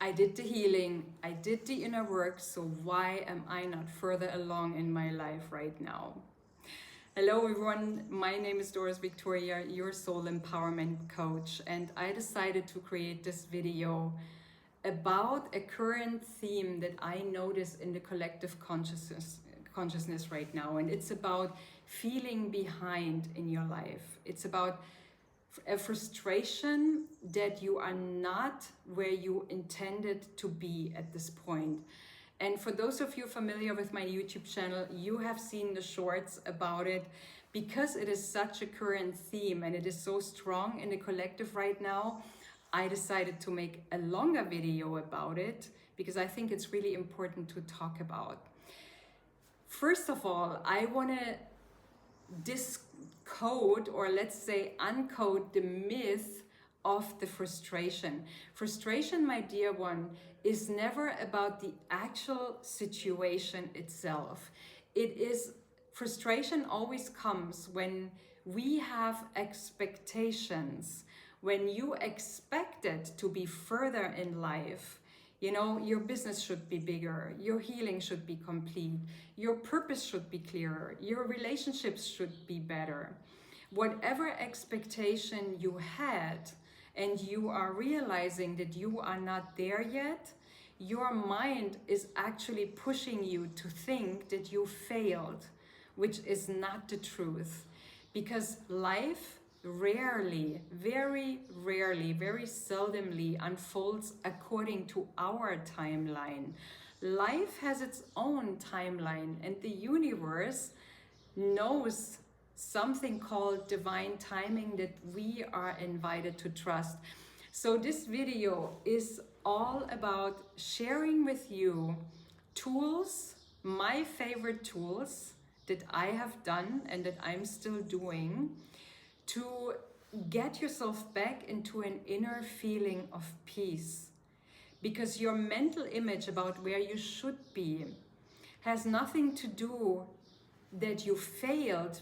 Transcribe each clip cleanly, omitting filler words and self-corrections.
I did the healing, I did the inner work, so why am I not further along in my life right now? Hello everyone, my name is Doris Victoria, your soul empowerment coach, and I decided to create this video about a current theme that I notice in the collective consciousness right now, and it's about feeling behind in your life. It's about a frustration that you are not where you intended to be at this point. And for those of you familiar with my YouTube channel, you have seen the shorts about it because it is such a current theme and it is so strong in the collective right now. I decided to make a longer video about it because I think it's really important to talk about. First of all, I want to discode, or let's say uncode, the myth of the frustration. Frustration, my dear one, is never about the actual situation itself. Frustration always comes when we have expectations, when you expect it to be further in life. You know, your business should be bigger, your healing should be complete, your purpose should be clearer, your relationships should be better. Whatever expectation you had and you are realizing that you are not there yet, your mind is actually pushing you to think that you failed, which is not the truth. Because life rarely, very rarely, very seldomly unfolds according to our timeline. Life has its own timeline, and the universe knows something called divine timing that we are invited to trust. So this video is all about sharing with you tools, my favorite tools that I have done and that I'm still doing, to get yourself back into an inner feeling of peace. Because your mental image about where you should be has nothing to do that you failed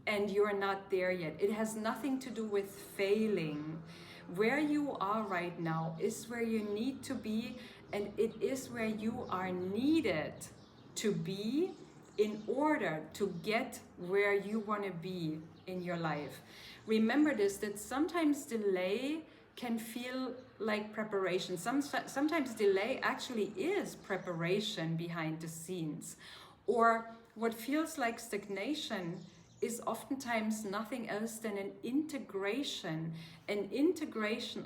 and you're not there yet. It has nothing to do with failing. Where you are right now is where you need to be, and it is where you are needed to be in order to get where you want to be in your life. Remember this, that sometimes delay can feel like preparation. Sometimes delay actually is preparation behind the scenes. Or what feels like stagnation is oftentimes nothing else than an integration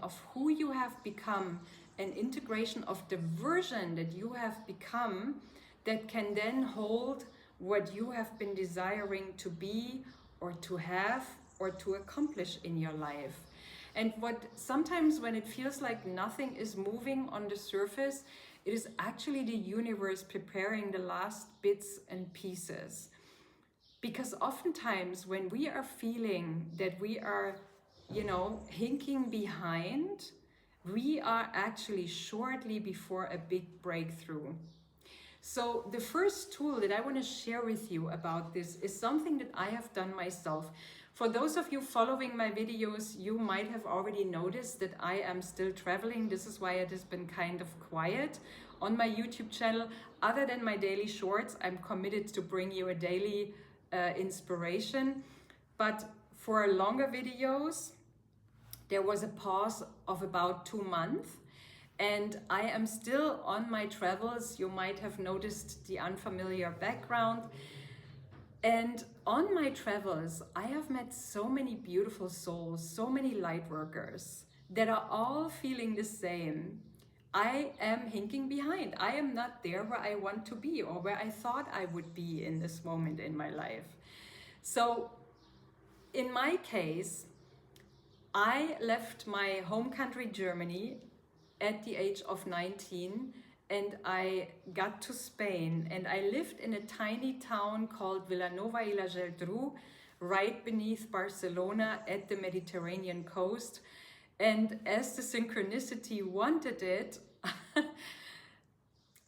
of who you have become, an integration of the version that you have become that can then hold what you have been desiring to be or to have or to accomplish in your life. And what sometimes when it feels like nothing is moving on the surface, it is actually the universe preparing the last bits and pieces. Because oftentimes when we are feeling that we are, hinking behind, we are actually shortly before a big breakthrough. So the first tool that I want to share with you about this is something that I have done myself. For those of you following my videos, you might have already noticed that I am still traveling. This is why it has been kind of quiet on my YouTube channel. Other than my daily shorts, I'm committed to bring you a daily inspiration. But for longer videos, there was a pause of about 2 months. And I am still on my travels. You might have noticed the unfamiliar background. And on my travels, I have met so many beautiful souls, so many light workers that are all feeling the same. I am hinking behind. I am not there where I want to be or where I thought I would be in this moment in my life. So in my case, I left my home country, Germany, at the age of 19, and I got to Spain, and I lived in a tiny town called Vilanova i la Geltrú, right beneath Barcelona at the Mediterranean coast. And as the synchronicity wanted it,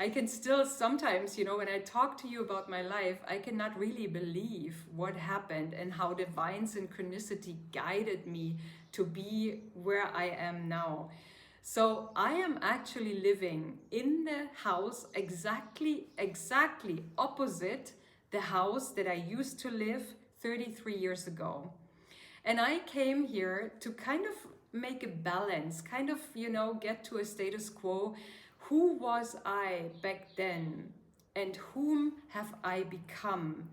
I can still sometimes, when I talk to you about my life, I cannot really believe what happened and how divine synchronicity guided me to be where I am now. So I am actually living in the house exactly opposite the house that I used to live 33 years ago. And I came here to kind of make a balance, kind of, get to a status quo. Who was I back then? And whom have I become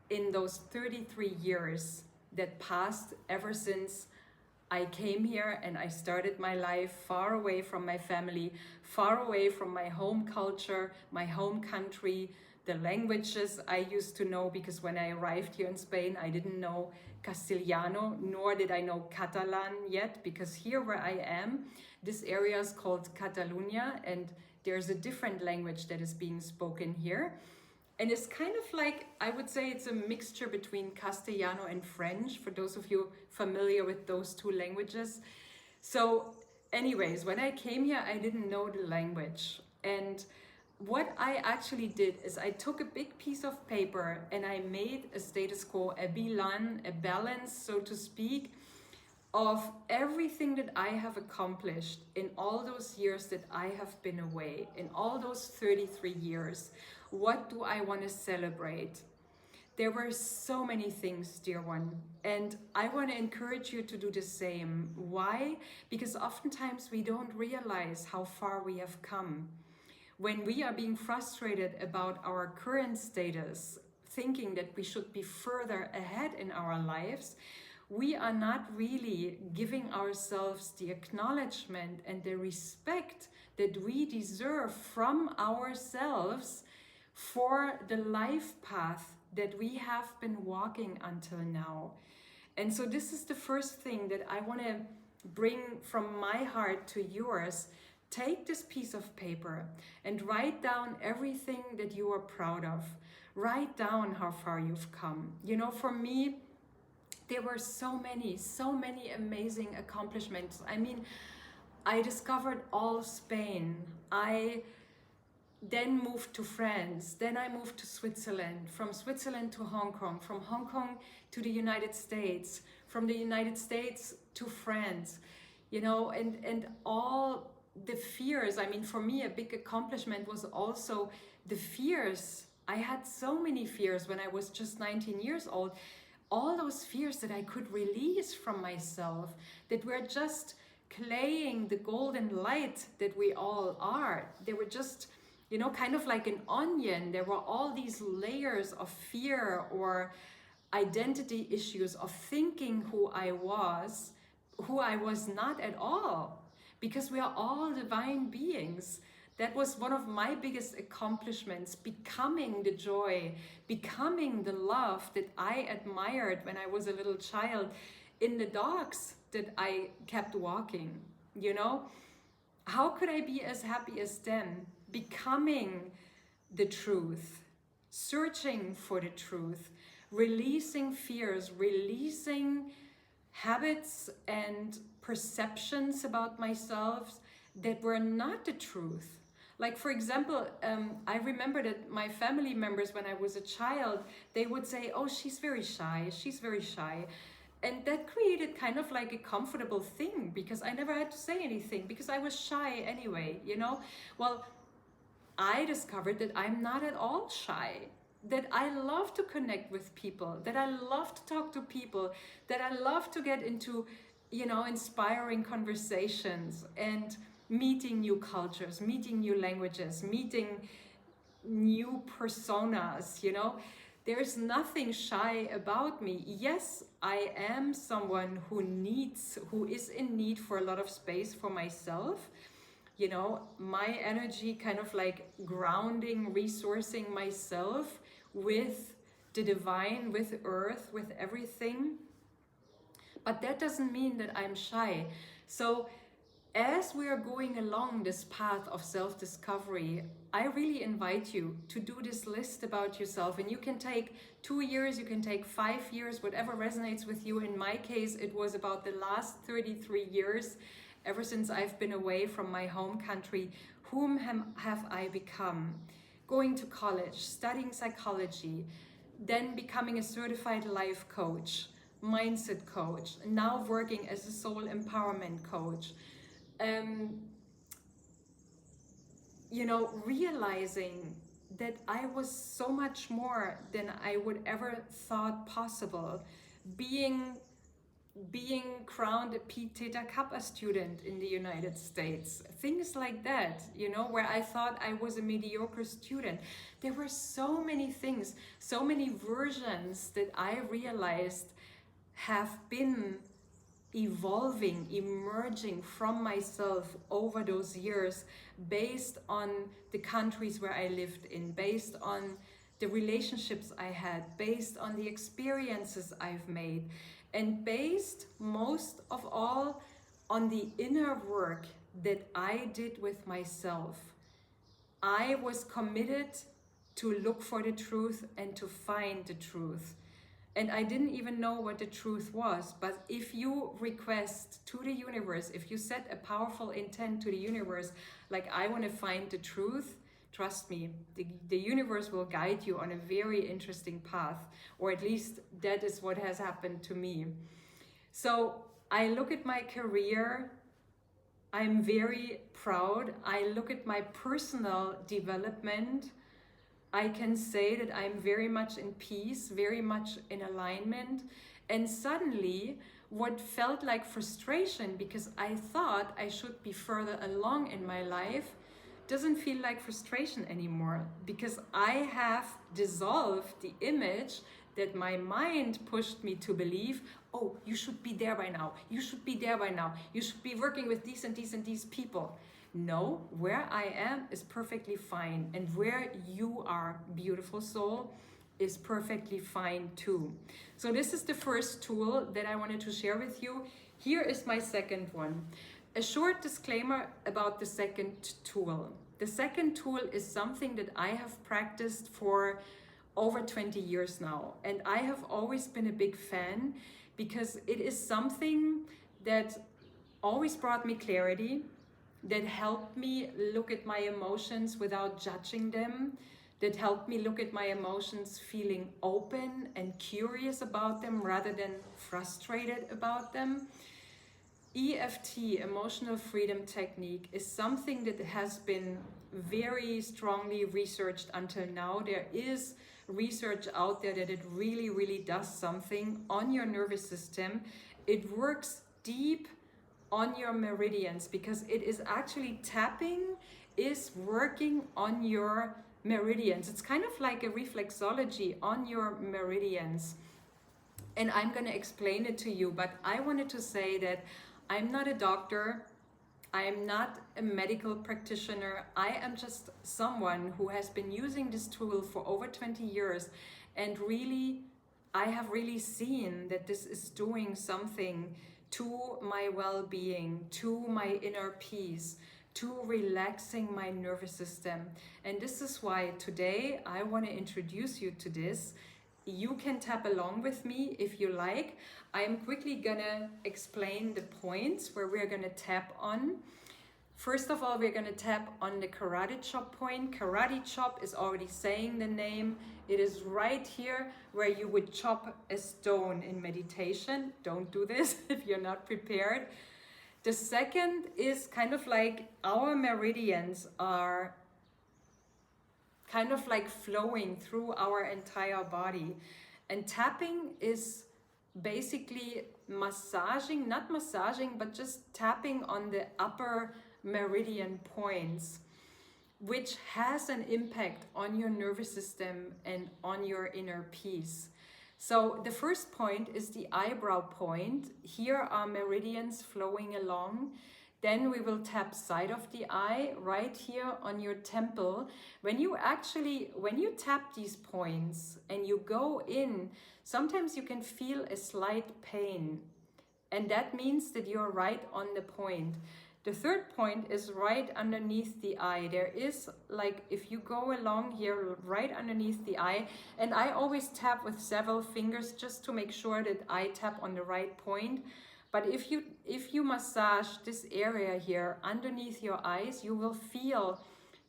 in those 33 years that passed ever since I came here and I started my life far away from my family, far away from my home culture, my home country, the languages I used to know, because when I arrived here in Spain, I didn't know Castellano, nor did I know Catalan yet, because here where I am, this area is called Catalonia, and there's a different language that is being spoken here. And it's kind of like, I would say it's a mixture between Castellano and French, for those of you familiar with those two languages. So anyways, when I came here, I didn't know the language. And what I actually did is I took a big piece of paper and I made a status quo, a bilan, a balance, so to speak, of everything that I have accomplished in all those years that I have been away, in all those 33 years. What do I want to celebrate? There were so many things, dear one, and I want to encourage you to do the same. Why? Because oftentimes we don't realize how far we have come. When we are being frustrated about our current status, thinking that we should be further ahead in our lives, we are not really giving ourselves the acknowledgement and the respect that we deserve from ourselves for the life path that we have been walking until now. And so this is the first thing that I want to bring from my heart to yours. Take this piece of paper and write down everything that you are proud of. Write down how far you've come. For me, there were so many amazing accomplishments. I mean, I discovered all Spain. I then moved to France, then I moved to Switzerland, from Switzerland to Hong Kong, from Hong Kong to the United States, from the United States to France, and all the fears. I mean, for me, a big accomplishment was also the fears. I had so many fears when I was just 19 years old, all those fears that I could release from myself, that were just claying the golden light that we all are. They were just, kind of like an onion. There were all these layers of fear or identity issues of thinking who I was not at all, because we are all divine beings. That was one of my biggest accomplishments, becoming the joy, becoming the love that I admired when I was a little child in the dogs that I kept walking. How could I be as happy as them? Becoming the truth, searching for the truth, releasing fears, releasing habits and perceptions about myself that were not the truth. Like, for example, I remember that my family members, when I was a child, they would say, oh, she's very shy. And that created kind of like a comfortable thing, because I never had to say anything because I was shy anyway, Well, I discovered that I'm not at all shy, that I love to connect with people, that I love to talk to people, that I love to get into, inspiring conversations and meeting new cultures, meeting new languages, meeting new personas, There's nothing shy about me. Yes, I am someone who is in need for a lot of space for myself. My energy kind of like grounding, resourcing myself with the divine, with earth, with everything. But that doesn't mean that I'm shy. So as we are going along this path of self-discovery, I really invite you to do this list about yourself. And you can take 2 years, you can take 5 years, whatever resonates with you. In my case, it was about the last 33 years, ever since I've been away from my home country. Whom have I become? Going to college, studying psychology, then becoming a certified life coach, mindset coach, now working as a soul empowerment coach, um, realizing that I was so much more than I would ever thought possible. Being crowned a Pi Theta Kappa student in the United States, things like that, where I thought I was a mediocre student. There were so many things, so many versions that I realized have been evolving, emerging from myself over those years, based on the countries where I lived in, based on the relationships I had, based on the experiences I've made, and based most of all on the inner work that I did with myself. I was committed to look for the truth and to find the truth. And I didn't even know what the truth was. But if you request to the universe, if you set a powerful intent to the universe, like, I want to find the truth, trust me, the universe will guide you on a very interesting path. Or at least that is what has happened to me. So I look at my career, I'm very proud. I look at my personal development, I can say that I'm very much in peace, very much in alignment. And suddenly, what felt like frustration, because I thought I should be further along in my life, doesn't feel like frustration anymore, because I have dissolved the image that my mind pushed me to believe. Oh, you should be there by now. You should be there by now. You should be working with these and these and these people. No, where I am is perfectly fine. And where you are, beautiful soul, is perfectly fine too. So this is the first tool that I wanted to share with you. Here is my second one. A short disclaimer about the second tool. The second tool is something that I have practiced for over 20 years now. And I have always been a big fan, because it is something that always brought me clarity, that helped me look at my emotions without judging them, that helped me look at my emotions feeling open and curious about them rather than frustrated about them. EFT, Emotional Freedom Technique, is something that has been very strongly researched until now. There is research out there that it really, really does something on your nervous system. It works deep on your meridians, because it is actually is working on your meridians. It's kind of like a reflexology on your meridians. And I'm going to explain it to you, but I wanted to say that I'm not a doctor. I am not a medical practitioner. I am just someone who has been using this tool for over 20 years. And really, I have really seen that this is doing something to my well-being, to my inner peace, to relaxing my nervous system. And this is why today I want to introduce you to this. You can tap along with me if you like. I'm quickly gonna explain the points where we're gonna tap on. First of all, we're gonna tap on the karate chop point. Karate chop is already saying the name. It is right here where you would chop a stone in meditation. Don't do this if you're not prepared. The second is kind of like our meridians are kind of like flowing through our entire body. And tapping is basically massaging, not massaging, but just tapping on the upper meridian points, which has an impact on your nervous system and on your inner peace. So the first point is the eyebrow point. Here are meridians flowing along. Then we will tap side of the eye right here on your temple. When you tap these points and you go in, sometimes you can feel a slight pain. And that means that you're right on the point. The third point is right underneath the eye. There is, like, if you go along here, right underneath the eye, and I always tap with several fingers just to make sure that I tap on the right point. But if you massage this area here underneath your eyes, you will feel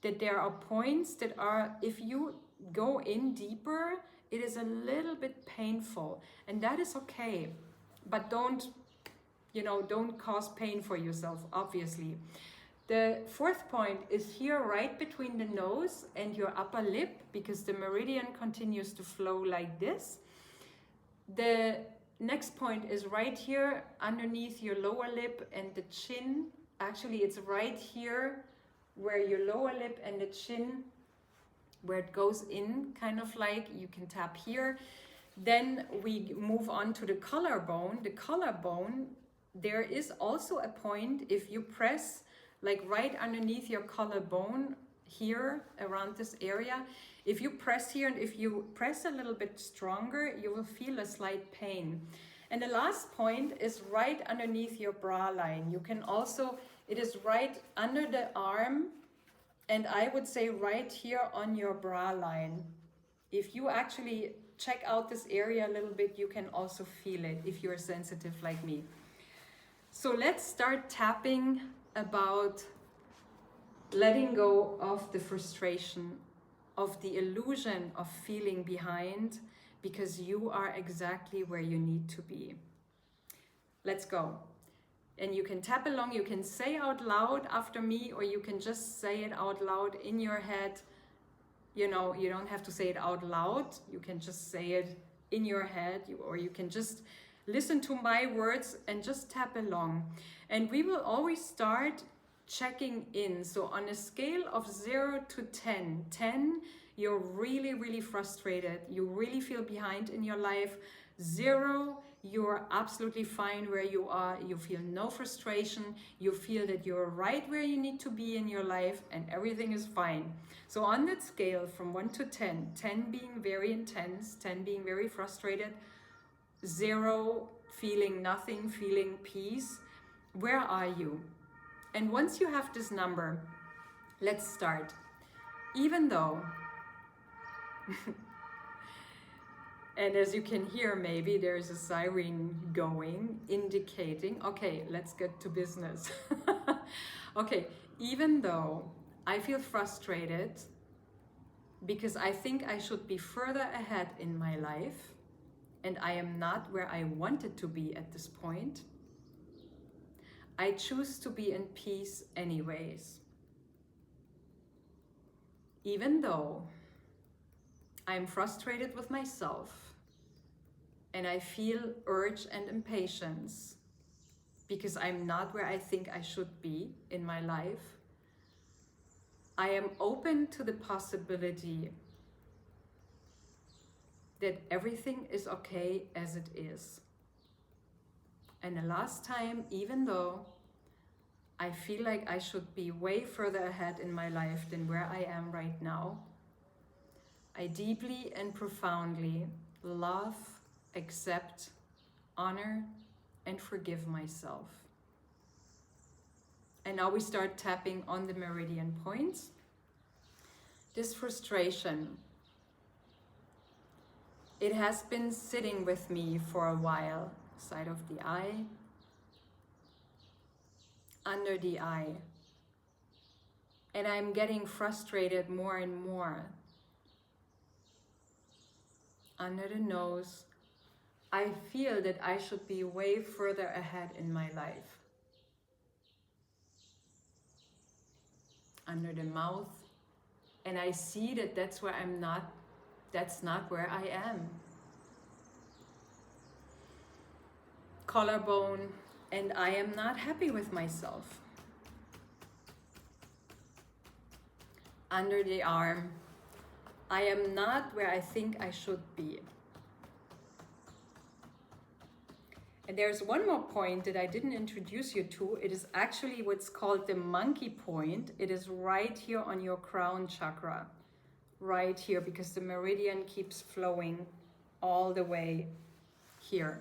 that there are points that are, if you go in deeper, it is a little bit painful, and that is okay. But don't don't cause pain for yourself, obviously. The fourth point is here right between the nose and your upper lip, because the meridian continues to flow like this. The next point is right here underneath your lower lip and the chin. Actually, it's right here where your lower lip and the chin, where it goes in, kind of like you can tap here. Then we move on to the collarbone. The collarbone, there is also a point if you press like right underneath your collarbone here around this area. If you press here and if you press a little bit stronger, you will feel a slight pain. And the last point is right underneath your bra line. You can also, it is right under the arm, and I would say right here on your bra line. If you actually check out this area a little bit, you can also feel it if you're sensitive like me. So let's start tapping about letting go of the frustration, of the illusion of feeling behind, because you are exactly where you need to be. Let's go. And you can tap along, you can say out loud after me, or you can just say it out loud in your head. You don't have to say it out loud. You can just say it in your head, or you can just listen to my words and just tap along. And we will always start checking in. So on a scale of 0 to 10, 10, you're really, really frustrated. You really feel behind in your life. 0, you're absolutely fine where you are. You feel no frustration. You feel that you're right where you need to be in your life and everything is fine. So on that scale from 1 to 10, 10 being very intense, 10 being very frustrated, 0 feeling nothing, feeling peace, where are you? And once you have this number, let's start. Even though, and as you can hear, maybe there's a siren going, indicating, okay, let's get to business. Okay, even though I feel frustrated because I think I should be further ahead in my life, and I am not where I wanted to be at this point, I choose to be in peace anyways. Even though I'm frustrated with myself and I feel urge and impatience because I'm not where I think I should be in my life, I am open to the possibility that everything is okay as it is. And the last time, even though I feel like I should be way further ahead in my life than where I am right now, I deeply and profoundly love, accept, honor, and forgive myself. And now we start tapping on the meridian points. This frustration, it has been sitting with me for a while. Side of the eye, under the eye. And I'm getting frustrated more and more. Under the nose, I feel that I should be way further ahead in my life. Under the mouth, and I see that that's where I'm not, that's not where I am. Collarbone, and I am not happy with myself. Under the arm, I am not where I think I should be. And there's one more point that I didn't introduce you to. It is actually what's called the monkey point. It is right here on your crown chakra, right here, because the meridian keeps flowing all the way here.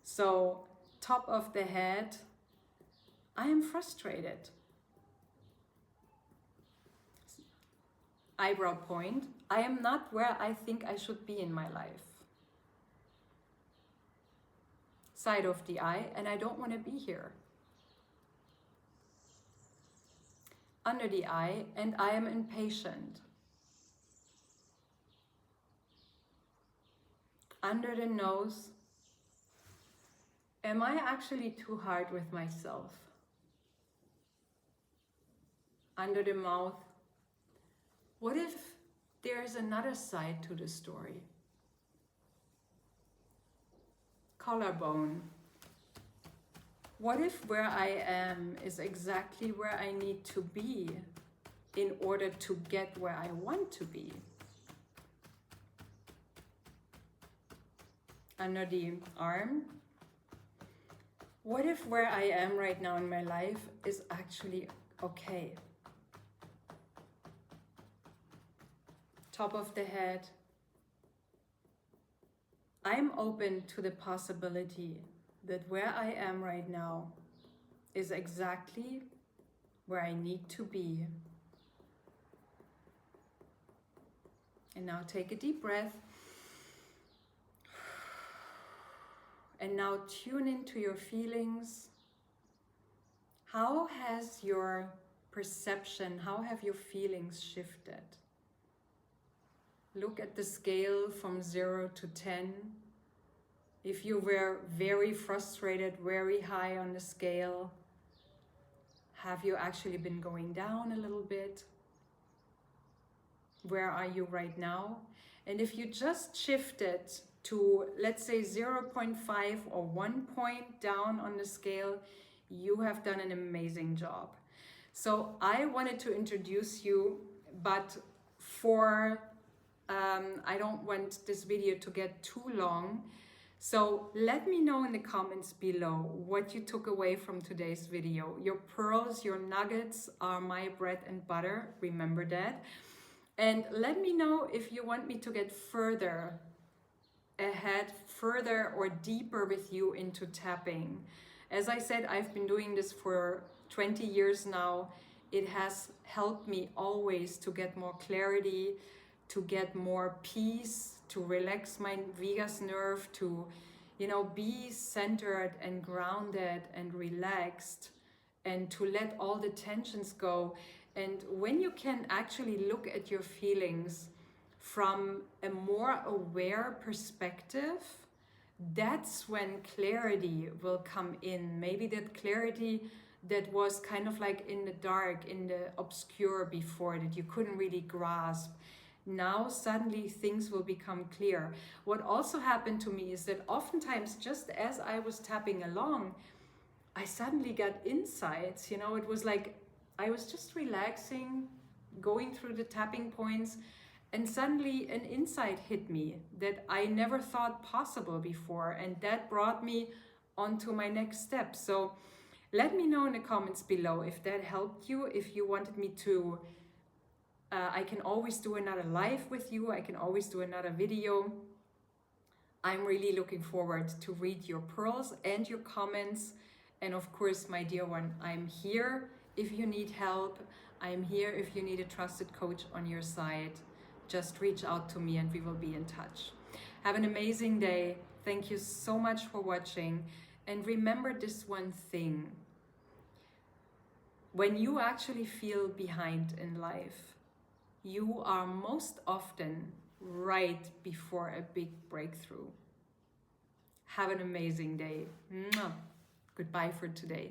So, top of the head, I am frustrated. Eyebrow point, I am not where I think I should be in my life. Side of the eye, and I don't want to be here. Under the eye, and I am impatient. Under the nose, Am I actually too hard with myself? Under the mouth. What if there's another side to the story? Collarbone. What if where I am is exactly where I need to be in order to get where I want to be? Under the arm. What if where I am right now in my life is actually okay? Top of the head. I'm open to the possibility that where I am right now is exactly where I need to be. And now take a deep breath. And now tune into your feelings. How has your perception, how have your feelings shifted? Look at the scale from 0 to 10. If you were very frustrated, very high on the scale, have you actually been going down a little bit? Where are you right now? And if you just shifted to, let's say, 0.5 or 1 point down on the scale, you have done an amazing job. So I wanted to introduce you, but I don't want this video to get too long. So let me know in the comments below what you took away from today's video. Your pearls, your nuggets are my bread and butter, remember that. And let me know if you want me to get further ahead, further or deeper with you into tapping. As I said, I've been doing this for 20 years now. It has helped me always to get more clarity, to get more peace, to relax my vagus nerve, to, be centered and grounded and relaxed, and to let all the tensions go. And when you can actually look at your feelings from a more aware perspective, that's when clarity will come in. Maybe that clarity that was kind of like in the dark, in the obscure before, that you couldn't really grasp. Now suddenly things will become clear. What also happened to me is that oftentimes, just as I was tapping along, I suddenly got insights. It was like I was just relaxing, going through the tapping points, and suddenly an insight hit me that I never thought possible before, and that brought me onto my next step. So let me know in the comments below if that helped you, if you wanted me to I can always do another live with you. I can always do another video. I'm really looking forward to read your pearls and your comments. And of course, my dear one, I'm here if you need help. I'm here if you need a trusted coach on your side. Just reach out to me and we will be in touch. Have an amazing day. Thank you so much for watching. And remember this one thing. When you actually feel behind in life, you are most often right before a big breakthrough. Have an amazing day. Mwah. Goodbye for today.